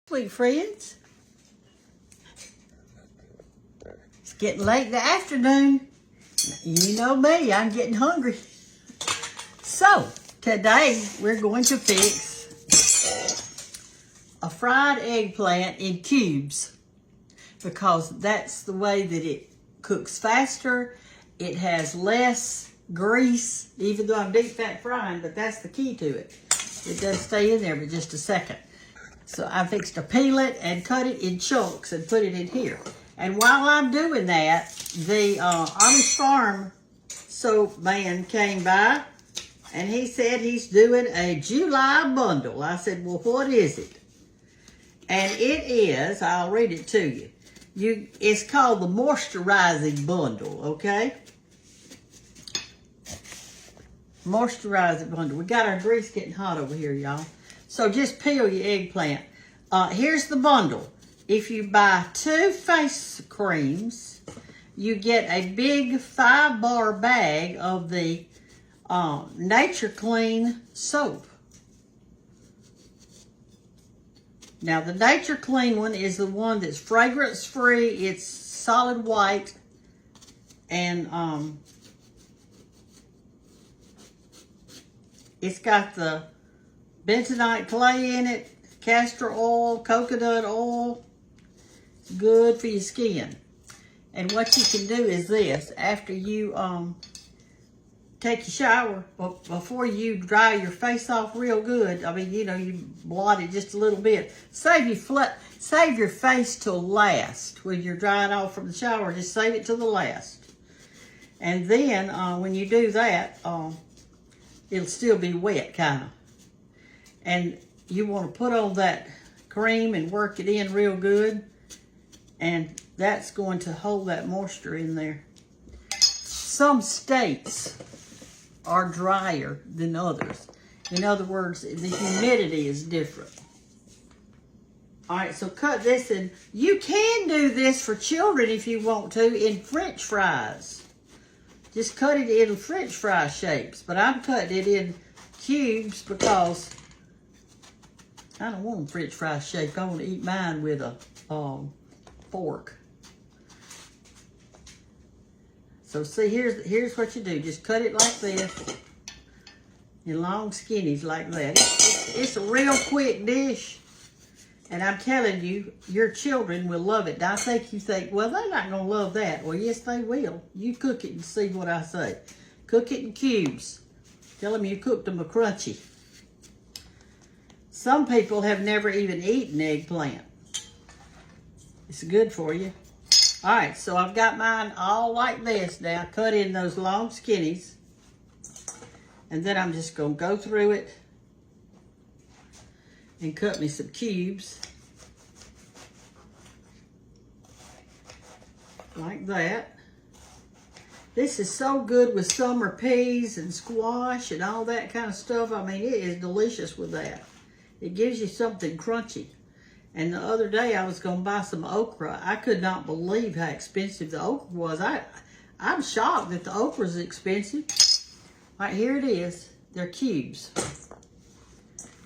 Sweet friends, it's getting late in the afternoon. You know me, I'm getting hungry. So, today we're going to fix a fried eggplant in cubes because that's the way that it cooks faster. It has less grease, even though I'm deep fat frying, but that's the key to it. It does stay in there for just a second. So I fixed to peel it and cut it in chunks and put it in here. And while I'm doing that, the Honest Farm soap man came by and he said he's doing a July bundle. I said, well, what is it? And it is, I'll read it to you. It's called the moisturizing bundle, okay? Moisturizing bundle. We got our grease getting hot over here, y'all. So just peel your eggplant. Here's the bundle. If you buy 2 face creams, you get a big 5-bar bag of the Nature Clean soap. Now the Nature Clean one is the one that's fragrance free. It's solid white and it's got the bentonite clay in it, castor oil, coconut oil. It's good for your skin. And what you can do is this, after you take your shower, before you dry your face off real good, I mean, you know, you blot it just a little bit. Save your face till last. When you're drying off from the shower, just save it till the last. And then when you do that, it'll still be wet, kind of. And you want to put on that cream and work it in real good. And that's going to hold that moisture in there. Some states are drier than others. In other words, the humidity is different. All right, so cut this in. You can do this for children if you want to in French fries. Just cut it in French fry shapes. But I'm cutting it in cubes because I don't want them French fry shaped. I want to eat mine with a fork. So see, here's what you do. Just cut it like this in long skinnies like that. It's a real quick dish. And I'm telling you, your children will love it. I think you think, well, they're not going to love that. Well, yes, they will. You cook it and see what I say. Cook it in cubes. Tell them you cooked them a crunchy. Some people have never even eaten eggplant. It's good for you. All right, so I've got mine all like this now, cut in those long skinnies. And then I'm just going to go through it and cut me some cubes. Like that. This is so good with summer peas and squash and all that kind of stuff. I mean, it is delicious with that. It gives you something crunchy. And the other day I was going to buy some okra. I could not believe how expensive the okra was. I'm shocked that the okra is expensive. All right, here it is. They're cubes.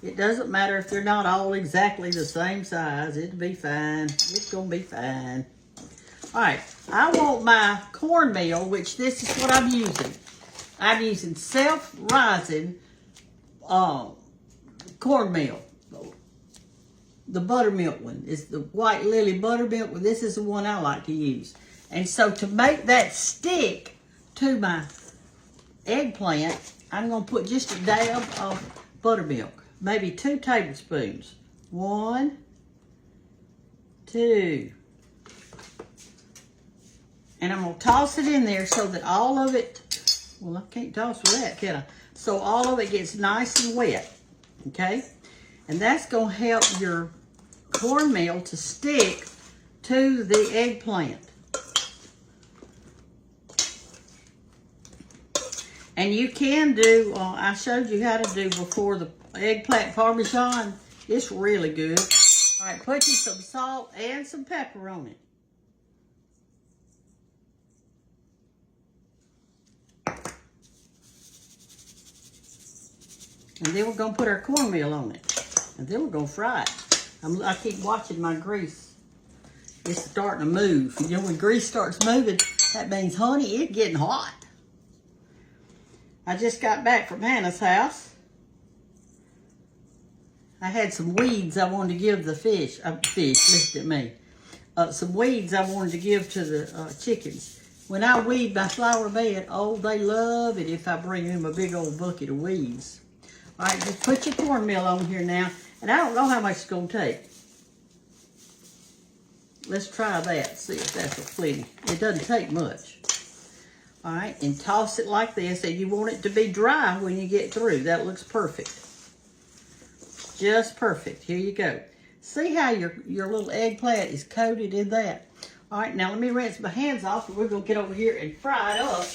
It doesn't matter if they're not all exactly the same size. It'll be fine. It's going to be fine. All right, I want my cornmeal, which this is what I'm using. I'm using self-rising cornmeal. The buttermilk one is the White Lily buttermilk. Well, this is the one I like to use. And so to make that stick to my eggplant, I'm going to put just a dab of buttermilk. Maybe 2 tablespoons. 1, 2. And I'm going to toss it in there so that all of it, well, I can't toss with that, can I? So all of it gets nice and wet, okay? And that's going to help your cornmeal to stick to the eggplant. And you can do, I showed you how to do before the eggplant parmesan. It's really good. All right, put you some salt and some pepper on it. And then we're going to put our cornmeal on it. And then we're going to fry it. I keep watching my grease. It's starting to move. You know, when grease starts moving, that means, honey, it's getting hot. I just got back from Hannah's house. I had some weeds I wanted to give the fish. Listen at me. Some weeds I wanted to give to the chickens. When I weed my flower bed, oh, they love it if I bring them a big old bucket of weeds. All right, just put your cornmeal on here now. And I don't know how much it's going to take. Let's try that, see if that's a plenty. It doesn't take much. All right, and toss it like this. And you want it to be dry when you get through. That looks perfect. Just perfect. Here you go. See how your little eggplant is coated in that? All right, now let me rinse my hands off, and we're going to get over here and fry it up,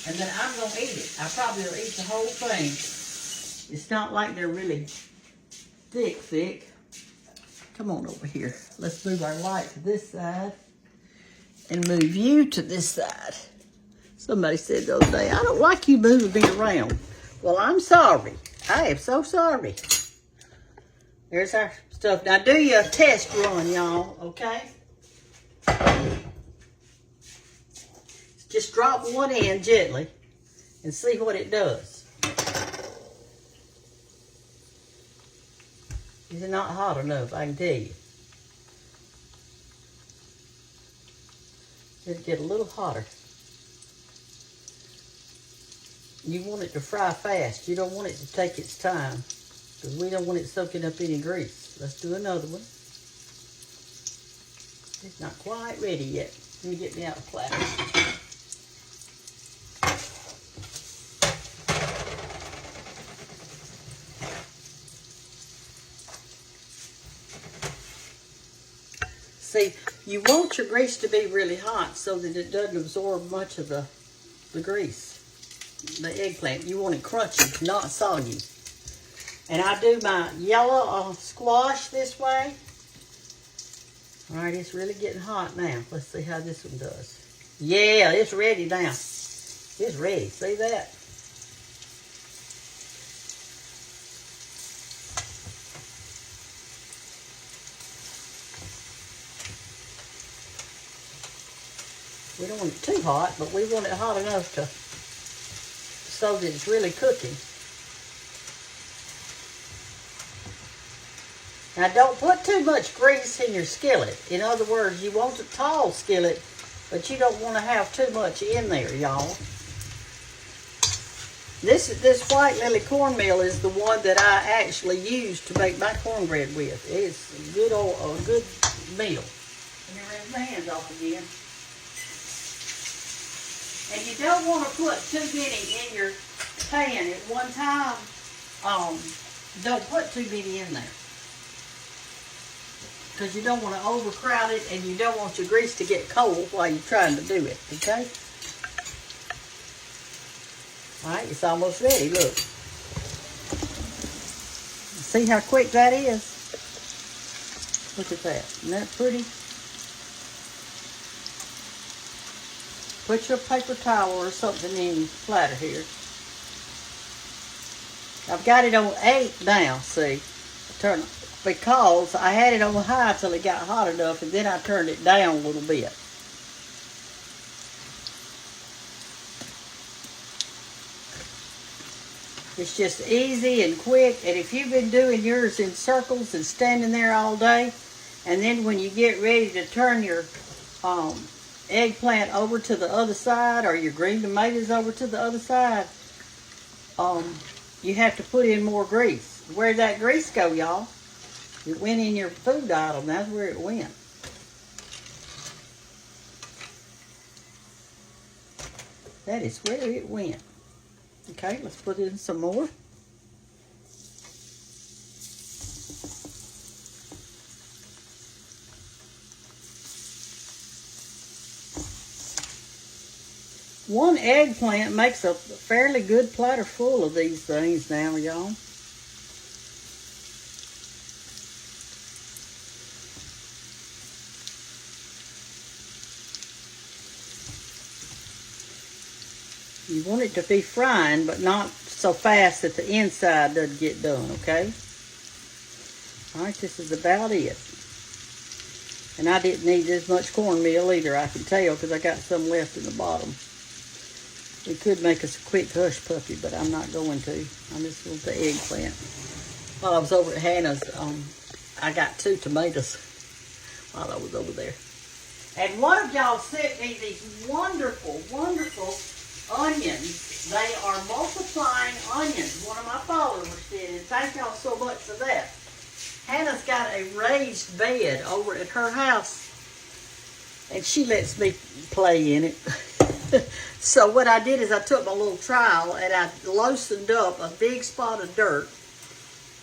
and then I'm going to eat it. I probably will eat the whole thing. It's not like they're really thick. Come on over here. Let's move our light to this side and move you to this side. Somebody said the other day, I don't like you moving me around. Well, I'm sorry. I am so sorry. There's our stuff. Now do you a test run, y'all, okay? Just drop one in gently and see what it does. Is it not hot enough? I can tell you. It'll get a little hotter. You want it to fry fast. You don't want it to take its time because we don't want it soaking up any grease. Let's do another one. It's not quite ready yet. Let me get me out a platter. See, you want your grease to be really hot so that it doesn't absorb much of the grease, the eggplant. You want it crunchy, not soggy. And I do my yellow squash this way. All right, it's really getting hot now. Let's see how this one does. Yeah, it's ready now. It's ready. See that? We don't want it too hot, but we want it hot enough so that it's really cooking. Now, don't put too much grease in your skillet. In other words, you want a tall skillet, but you don't want to have too much in there, y'all. This white lily cornmeal is the one that I actually use to make my cornbread with. It's a good meal. Let me rinse my hands off again. And you don't want to put too many in your pan at one time. Don't put too many in there, because you don't want to overcrowd it, and you don't want your grease to get cold while you're trying to do it, okay? All right, it's almost ready, look. See how quick that is? Look at that. Isn't that pretty? Put your paper towel or something in your platter here. I've got it on 8 now, see? Because I had it on high till it got hot enough, and then I turned it down a little bit. It's just easy and quick, and if you've been doing yours in circles and standing there all day, and then when you get ready to turn your eggplant over to the other side, or your green tomatoes over to the other side, you have to put in more grease. Where'd that grease go, y'all? It went in your food item. That's where it went. That is where it went. Okay, let's put in some more. One eggplant makes a fairly good platter full of these things now, y'all. You want it to be frying, but not so fast that the inside doesn't get done, okay? All right, this is about it. And I didn't need as much cornmeal either, I can tell, because I got some left in the bottom. It could make us a quick hush puppy, but I'm not going to. I'm just going to the eggplant. While I was over at Hannah's, I got 2 tomatoes while I was over there. And one of y'all sent me these wonderful, wonderful onions. They are multiplying onions. One of my followers did, and thank y'all so much for that. Hannah's got a raised bed over at her house, and she lets me play in it. So what I did is I took my little trowel and I loosened up a big spot of dirt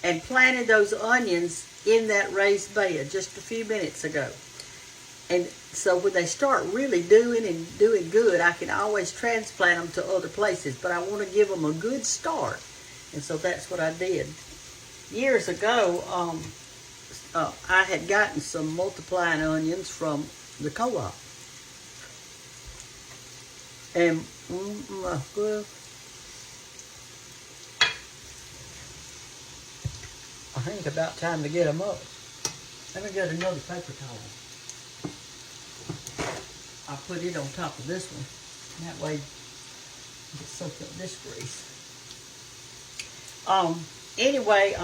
and planted those onions in that raised bed just a few minutes ago. And so when they start really doing good, I can always transplant them to other places, but I want to give them a good start. And so that's what I did. Years ago, I had gotten some multiplying onions from the co-op. And, well, I think it's about time to get them up. Let me get another paper towel. I'll put it on top of this one. That way, you can soak up this grease. Anyway,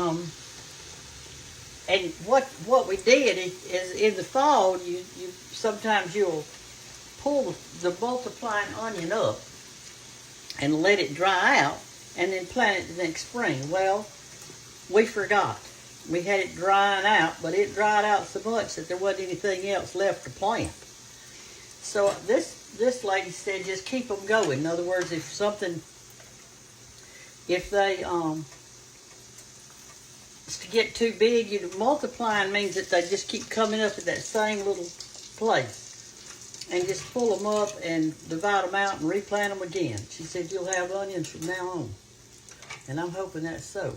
and what we did is in the fall, you sometimes you'll pull the multiplying onion up and let it dry out, and then plant it the next spring. Well, we forgot. We had it drying out, but it dried out so much that there wasn't anything else left to plant. So this lady said just keep them going. In other words, if they to get too big, multiplying means that they just keep coming up at that same little place. And just pull them up and divide them out and replant them again. She said you'll have onions from now on. And I'm hoping that's so.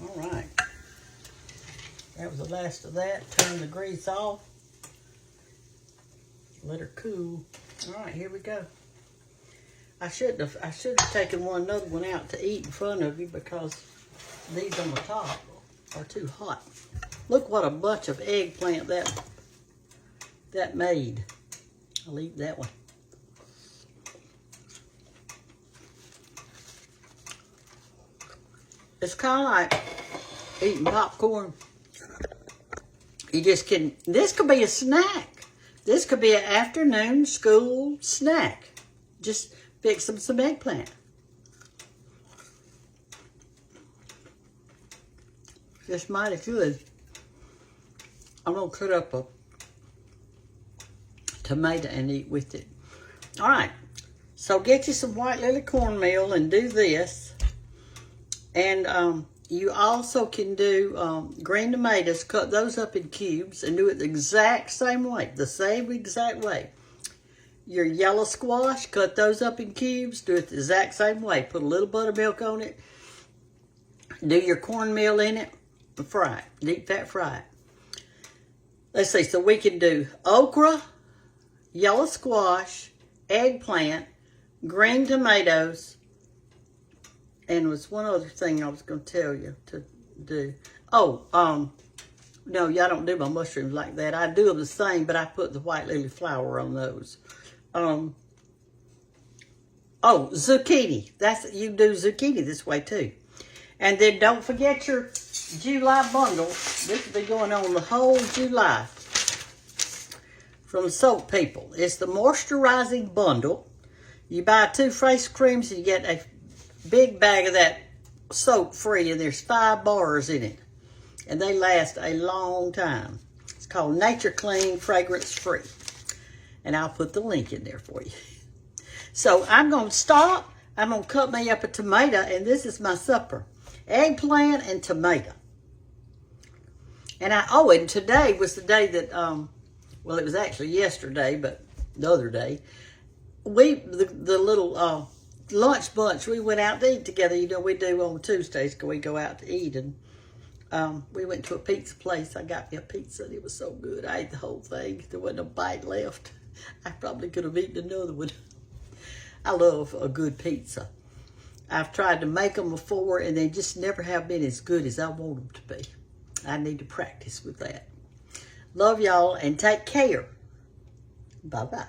All right. That was the last of that. Turn the grease off. Let her cool. All right, here we go. I should have taken another one out to eat in front of you because these on the top are too hot. Look what a bunch of eggplant that made. I'll eat that one. It's kind of like eating popcorn. You just can, this could be a snack. This could be an afternoon school snack. Just fix them some eggplant. Just mighty good. I'm going to cut up a tomato and eat with it. All right. So get you some white lily cornmeal and do this. And you also can do green tomatoes. Cut those up in cubes and do it the exact same way. The same exact way. Your yellow squash, cut those up in cubes. Do it the exact same way. Put a little buttermilk on it. Do your cornmeal in it. Fry it. Deep fat fry it. Let's see. So we can do okra, yellow squash, eggplant, green tomatoes, and was one other thing I was going to tell you to do. Oh, no, y'all don't do my mushrooms like that. I do them the same, but I put the white lily flour on those. Oh, zucchini. You do zucchini this way too. And then don't forget your July bundle. This will be going on the whole July from Soap People. It's the moisturizing bundle. You buy 2 face creams and you get a big bag of that soap free, and there's 5 bars in it. And they last a long time. It's called Nature Clean Fragrance Free. And I'll put the link in there for you. So I'm going to stop. I'm going to cut me up a tomato, and this is my supper. Eggplant and tomato. And and today was the day that, well, it was actually yesterday, but the other day, the little lunch bunch, we went out to eat together. You know, we do on Tuesdays, we go out to eat, and we went to a pizza place. I got me a pizza, and it was so good. I ate the whole thing. There wasn't a bite left. I probably could have eaten another one. I love a good pizza. I've tried to make them before and they just never have been as good as I want them to be. I need to practice with that. Love y'all and take care. Bye-bye.